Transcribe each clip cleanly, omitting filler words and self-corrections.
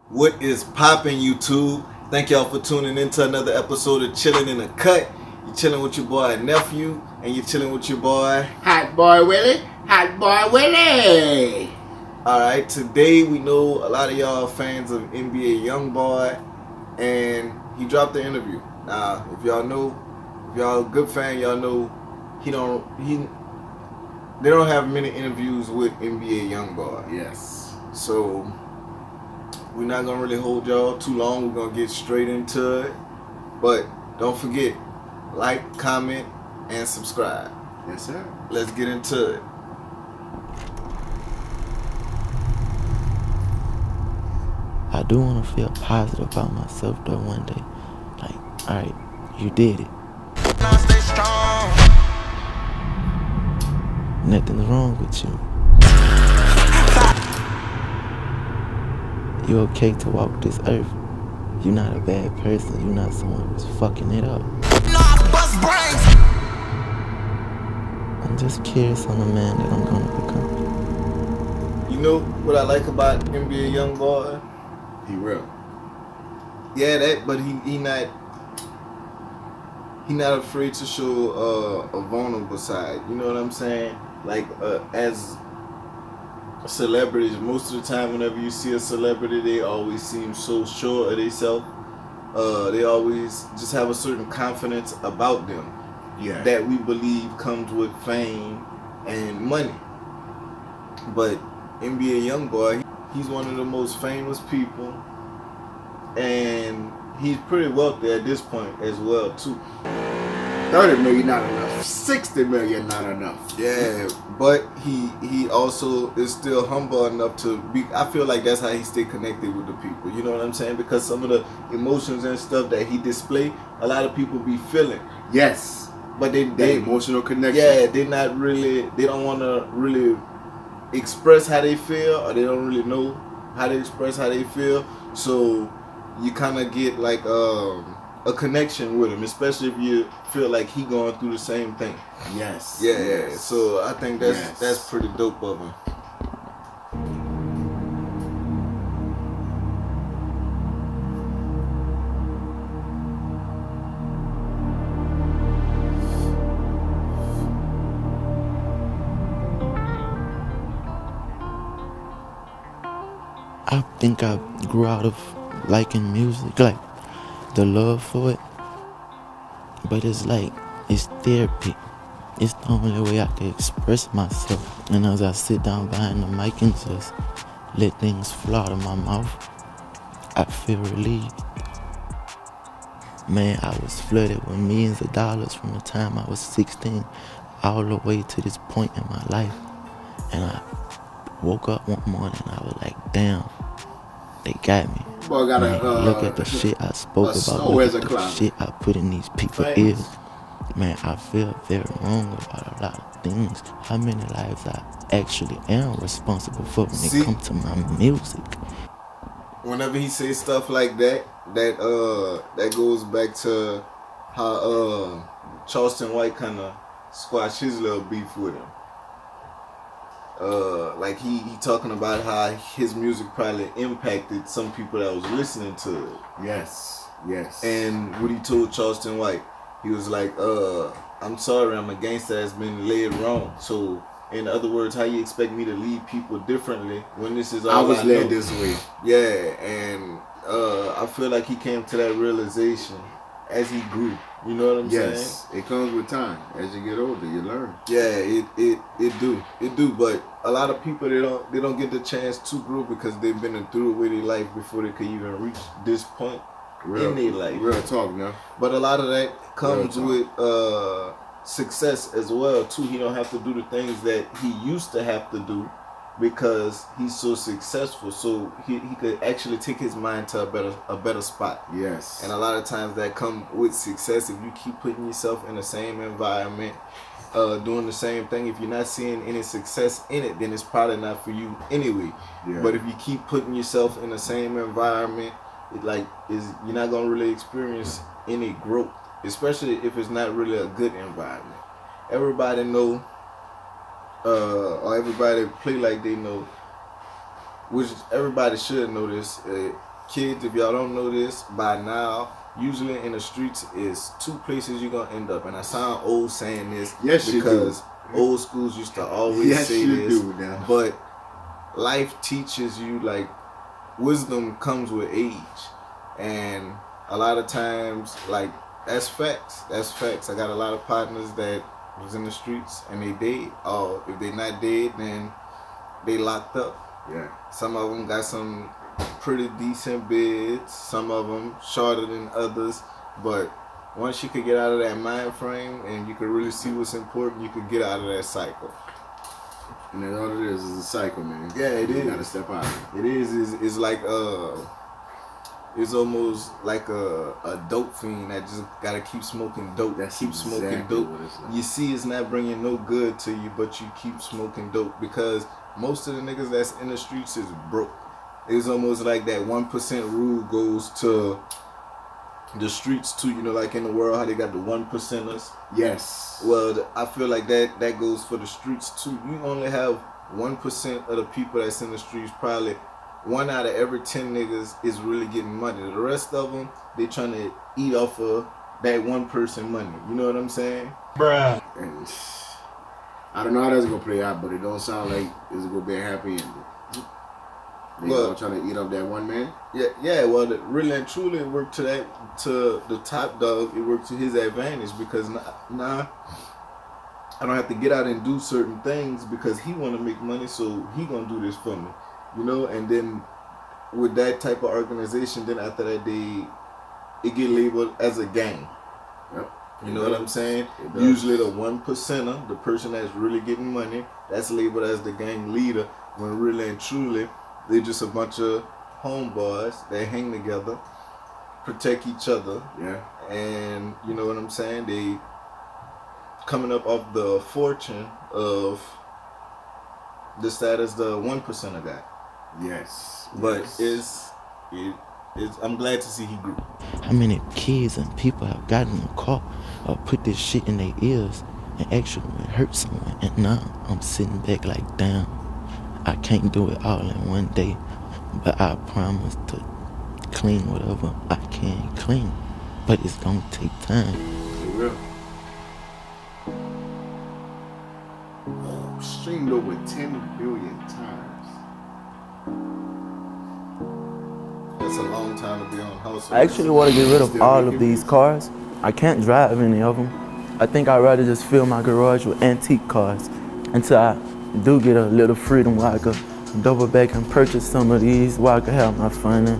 What is poppin', YouTube? Thank y'all for tuning in to another episode of Chillin' in the Cut. You're chilling with your boy Nephew, and you're chilling with your boy Hot Boy Willie. Hot Boy Willie. Alright, today we know a lot of y'all fans of NBA Youngboy, and he dropped the interview. Now, if y'all a good fan, y'all know they don't have many interviews with NBA Youngboy. Yes. So we're not gonna really hold y'all too long. We're gonna get straight into it. But don't forget, like, comment, and subscribe. Yes, sir. Let's get into it. I do want to feel positive about myself though one day. Like, alright, you did it. Now stay strong. Nothing's wrong with you. You okay to walk this earth. You're not a bad person. You're not someone who's fucking it up. No, I bust brains. I'm just curious on the man that I'm gonna become. You know what I like about NBA Youngboy? He real. Yeah, that. But he not afraid to show a vulnerable side. You know what I'm saying? Like as celebrities, most of the time, whenever you see a celebrity, they always seem so sure of themselves. They always just have a certain confidence about them. Yeah. That we believe comes with fame and money. But NBA Youngboy, he's one of the most famous people, and he's pretty wealthy at this point as well too. 30 million not enough. 60 million not enough. Yeah, but he also is still humble enough to be. I feel like that's how he stay connected with the people. You know what I'm saying? Because some of the emotions and stuff that he display, a lot of people be feeling. Yes. But they emotional connection. Yeah, they don't want to really express how they feel, or they don't really know how to express how they feel. So you kind of get like a connection with him, especially if you feel like he going through the same thing. Yes. Yeah. Yes. So I think that's pretty dope of him. I think I grew out of liking music, like the love for it. But it's like, it's therapy. It's the only way I can express myself. And as I sit down behind the mic and just let things flow out of my mouth, I feel relieved. Man, I was flooded with millions of dollars from the time I was 16 all the way to this point in my life. And I woke up one morning and I was like, damn, they got me. Boy got Man, look at the shit I spoke about. Look at the shit I put in these people's ears. Man, I feel very wrong about a lot of things. How many lives I actually am responsible for when it comes to my music. Whenever he says stuff like that goes back to how Charleston White kind of squashed his little beef with him. Like he talking about how his music probably impacted some people that was listening to it. Yes. And what he told Charleston White, he was like, I'm sorry, I'm a gangster that's been led wrong. So in other words, how you expect me to lead people differently when this is all I was led know? this way. Yeah, and I feel like he came to that realization as he grew. You know what I'm saying? Yes, it comes with time. As you get older, you learn. Yeah, it do. But a lot of people they don't get the chance to grow because they've been through it with their life before they could even reach this point in their life. Real talk now. But a lot of that comes with success as well too. He don't have to do the things that he used to have to do because he's so successsul. So he could actually take his mind to a better spot. Yes. And a lot of times that come with success if you keep putting yourself in the same environment, doing the same thing. If you're not seeing any success in it, then it's probably not for you anyway. Yeah. But if you keep putting yourself in the same environment, you're not gonna really experience any growth, especially if it's not really a good environment. Everybody know, or everybody play like they know, which everybody should know this. kids, if y'all don't know this by now, usually in the streets is two places you're gonna end up. And I sound old saying this Yes, because old schools used to always Yes, say you this. do now. But life teaches you, like, wisdom comes with age. And a lot of times, like, that's facts. That's facts. I got a lot of partners that was in the streets and they dead. Oh, if they not dead, then they locked up. Yeah. Some of them got some pretty decent bids. Some of them shorter than others. But once you could get out of that mind frame and you could really see what's important, you could get out of that cycle. And then all it is a cycle, man. Yeah, it you is. You gotta step out. It is. It's like it's almost like a dope fiend that just gotta keep smoking dope. Keep smoking exactly dope. what it's like. You see, it's not bringing no good to you, but you keep smoking dope because most of the niggas that's in the streets is broke. It's almost like that 1% rule goes to the streets too. You know, like in the world, how they got the 1%ers. Yes. Well, I feel like that goes for the streets too. You only have 1% of the people that's in the streets. Probably 1 out of every 10 niggas is really getting money. The rest of them, they trying to eat off of that one person money. You know what I'm saying? Bruh. And I don't know how that's gonna play out, but it don't sound like it's gonna be a happy ending. They all trying to eat up that one man. Yeah. Well, really and truly, it worked to the top dog. It worked to his advantage because now I don't have to get out and do certain things because he want to make money, so he gonna do this for me, you know. And then with that type of organization, then after that it get labeled as a gang. Yep. You know what I'm saying? Usually the 1%er, the person that's really getting money, that's labeled as the gang leader. When really and truly, they just a bunch of homeboys that hang together, protect each other. Yeah. And you know what I'm saying? They coming up off the fortune of the status the 1%er got. Yes. But I'm glad to see he grew. How many kids and people have gotten in a car or put this shit in their ears and actually hurt someone, and now I'm sitting back like, damn, I can't do it all in one day, but I promise to clean whatever I can clean, but it's gonna take time. It will. Streamed over 10 billion times. That's a long time to be on house. I actually want to get rid of all of these cars. I can't drive any of them. I think I'd rather just fill my garage with antique cars until I do get a little freedom where I could double back and purchase some of these where I could have my fun in.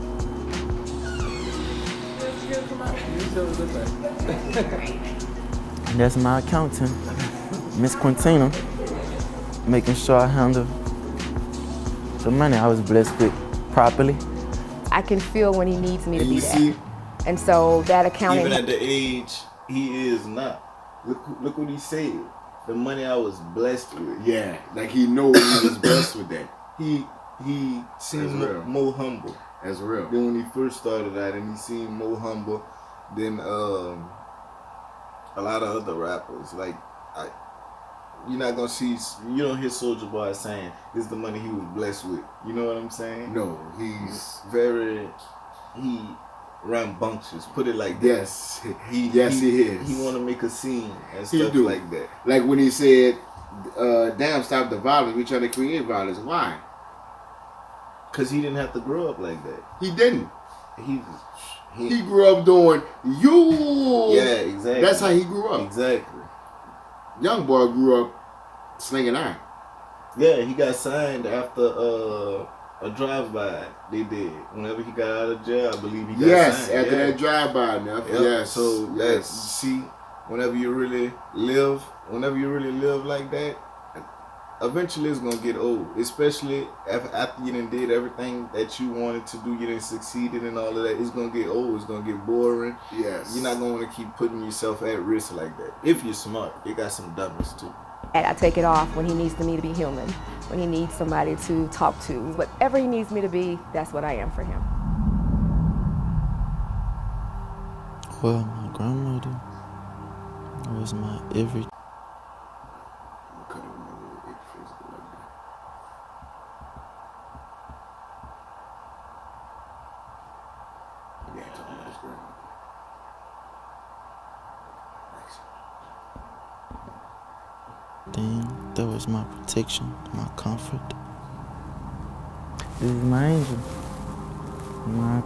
And that's my accountant, Miss Quintina, making sure I handle the money I was blessed with properly. I can feel when he needs me to And be you that. see, And so that accounting. even at the age he is now, look what he said. The money I was blessed with. Yeah, like he knows he was blessed with that. He seemed more humble. That's real. Then when he first started out, and he seemed more humble than a lot of other rappers. Like, you're not gonna see, you don't hear Soulja Boy saying this is the money he was blessed with. You know what I'm saying? No, he's he rambunctious. Put it like that. Yes, he is. He want to make a scene and He stuff do. like that. Like when he said, "Damn, stop the violence. We trying to create violence." Why? Cause he didn't have to grow up like that. He didn't. He grew up doing you. Yeah, exactly. That's how he grew up. Exactly. Youngboy grew up slinging iron. Yeah, he got signed after a drive-by. They did. Whenever he got out of jail, I believe he got signed. After that drive-by now. Yep. Yes. So that's, see, whenever you really live like that, eventually it's gonna get old. Especially after you done did everything that you wanted to do, you done succeeded and all of that. It's gonna get old. It's gonna get boring. Yes. You're not gonna want to keep putting yourself at risk like that. If you're smart, you got some dummies too. And I take it off when he needs me to be human, when he needs somebody to talk to. Whatever he needs me to be, that's what I am for him. Well, my grandmother was my everything. everything. That was my protection, my comfort. This is my angel, my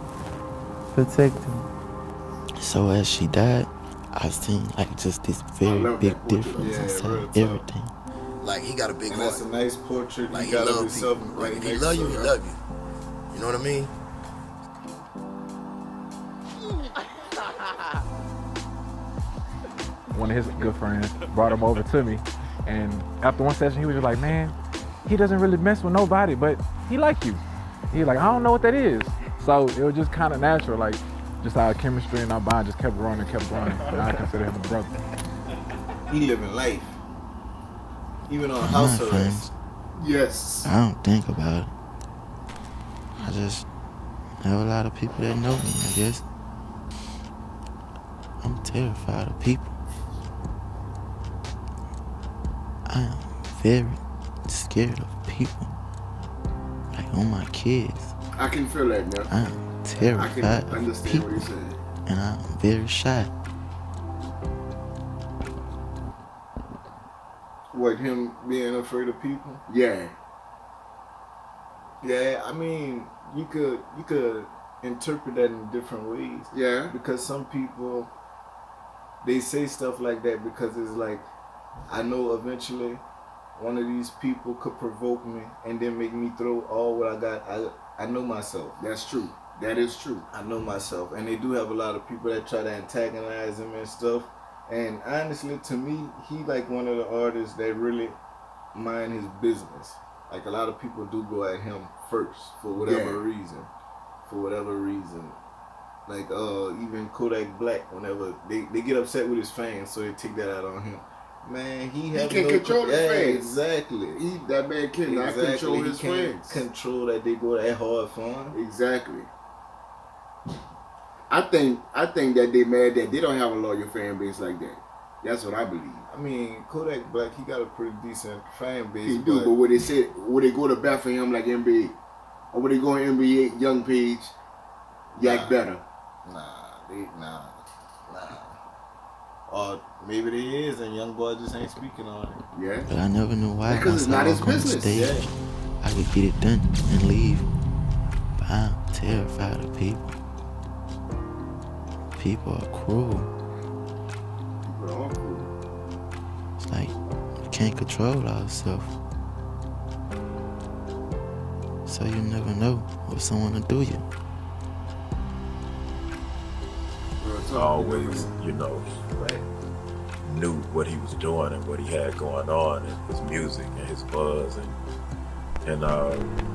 protector. So as she died, I seen like just this very love big that portrait. difference Yeah, inside real talk. everything. Like, he got a big And heart. that's a nice portrait. Like, You he gotta love be people. something Like, right if he next love to you, he her. love you. You know what I mean? One of his good friends brought him over to me, and after one session, he was just like, "Man, he doesn't really mess with nobody, but he like you." He was like, "I don't know what that is." So it was just kind of natural, like just our chemistry and our bond just kept growing and kept growing. And I consider him a brother. He living life. Even on My house friends, arrest. Yes. I don't think about it. I just have a lot of people that know me, I guess. I'm terrified of people. I am very scared of people. Like on my kids. I can feel that now. I am I terrified can of understand people. what he's saying. And I'm very shy. What, him being afraid of people? Yeah. Yeah, I mean, you could interpret that in different ways. Yeah. Because some people, they say stuff like that because it's like, I know eventually one of these people could provoke me and then make me throw all what I got. I know myself. That's true. That is true. I know myself. And they do have a lot of people that try to antagonize him and stuff. And honestly, to me, he like one of the artists that really mind his business. Like a lot of people do go at him first for whatever reason. For whatever reason. Like even Kodak Black, whenever they get upset with his fans, so they take that out on him. Man, he can control his fans. Exactly. That man cannot control his He can't fans. control that they go that hard for him. Exactly. I think that they mad that they don't have a loyal fan base like that. That's what I believe. I mean, Kodak Black, he got a pretty decent fan base. He do, but would they go to bat for him like NBA? Or would they go on NBA Young Page, Yak Better? Nah. Or maybe they is, and Youngboy just ain't speaking on it. Yeah. But I never knew why. Because it's not his on the business. stage, Yeah. I could get it done and leave. But I'm terrified of people. People are cruel. People are all cool. It's like we can't control ourselves. So you never know what someone will do you. Real talk. Always, knew what he was doing and what he had going on and his music and his buzz and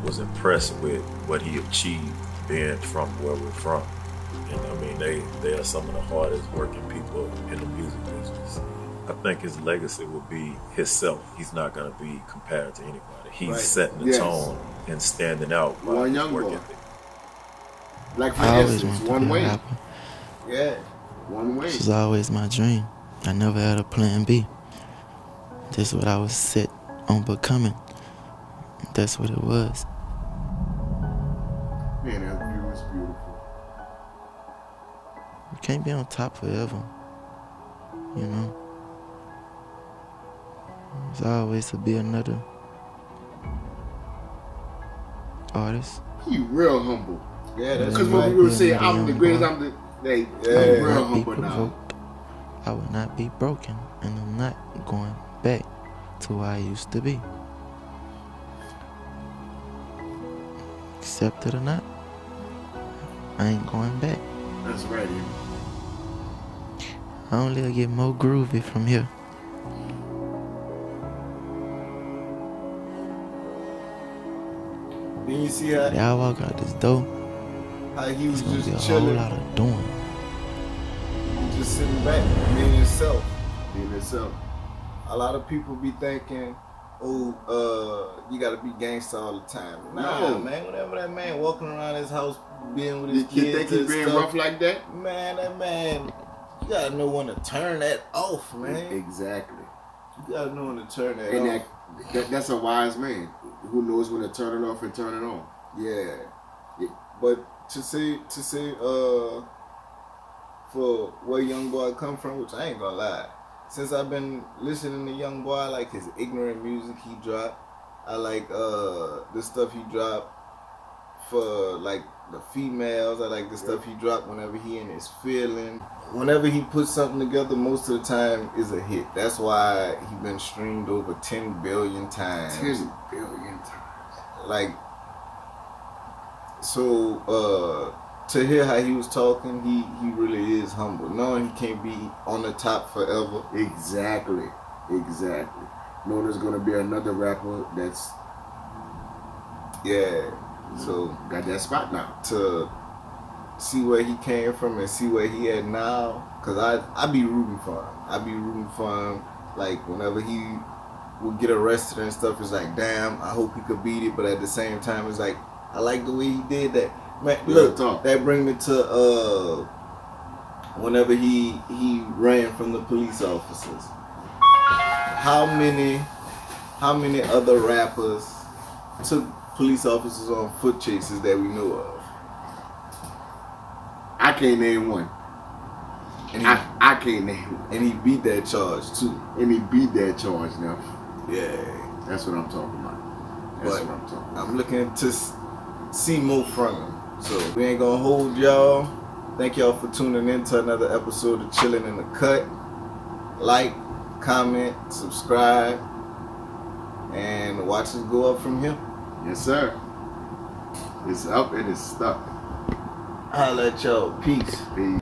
was impressed with what he achieved being from where we're from. And I mean, they are some of the hardest working people in the music business. I think his legacy will be himself. He's not going to be compared to anybody. He's Right. setting the Yes. tone and standing out by One his young work boy. ethic. Like for I always instance, wanted to One be a Way. rapper. Yeah. One Way. This was always my dream. I never had a plan B. That's what I was set on becoming. That's what it was. Man, that view is beautiful. You can't be on top forever. You know? There's always to be another artist. He real humble. Yeah, that's Because right. when we were saying Yeah, I'm the young greatest, boy. I'm the they Yeah. I'm real I will not be humble now. provoked. I will not be broken, and I'm not going back to where I used to be. Accept it or not, I ain't going back. That's right. I only get more groovy from here. Then you see how Y'all walk out this door, he was it's gonna be a just whole chilling, lot of doing. just sitting back, being himself. Being itself. A lot of people be thinking, you gotta be gangster all the time. Nah, No. man. Whenever that man walking around his house, being with his You kids think he's and being stuff, rough like that? man, that man, you gotta know when to turn that off, man. Exactly. You gotta know when to turn that And off. that's a wise man who knows when to turn it off and turn it on. Yeah. But to say, for where Youngboy come from, which I ain't gonna lie, since I've been listening to Youngboy, I like his ignorant music he dropped. I like the stuff he dropped for like the females. I like the stuff he dropped whenever he in his feeling. Whenever he puts something together, most of the time is a hit. That's why he been streamed over 10 billion times. 10 billion times. Like, so to hear how he was talking, he really is humble. Knowing he can't be on the top forever. Exactly. Knowing there's gonna be another rapper that's so got that spot now. To see where he came from and see where he at now, cause I be rooting for him. I be rooting for him. Like whenever he would get arrested and stuff, it's like, damn, I hope he could beat it. But at the same time, it's like, I like the way he did that. Man, look, that bring me to whenever he ran from the police officers. How many other rappers took police officers on foot chases that we know of? I can't name one. And I can't name one. And he beat that charge too. And he beat that charge now. Yeah. That's what I'm talking about. I'm looking to see more from him. So we ain't gonna hold y'all. Thank y'all for tuning in to another episode of Chilling in the Cut. Like, comment, subscribe, and watch us go up from here. Yes, sir. It's up and it's stuck. Holla at y'all. Peace. Peace.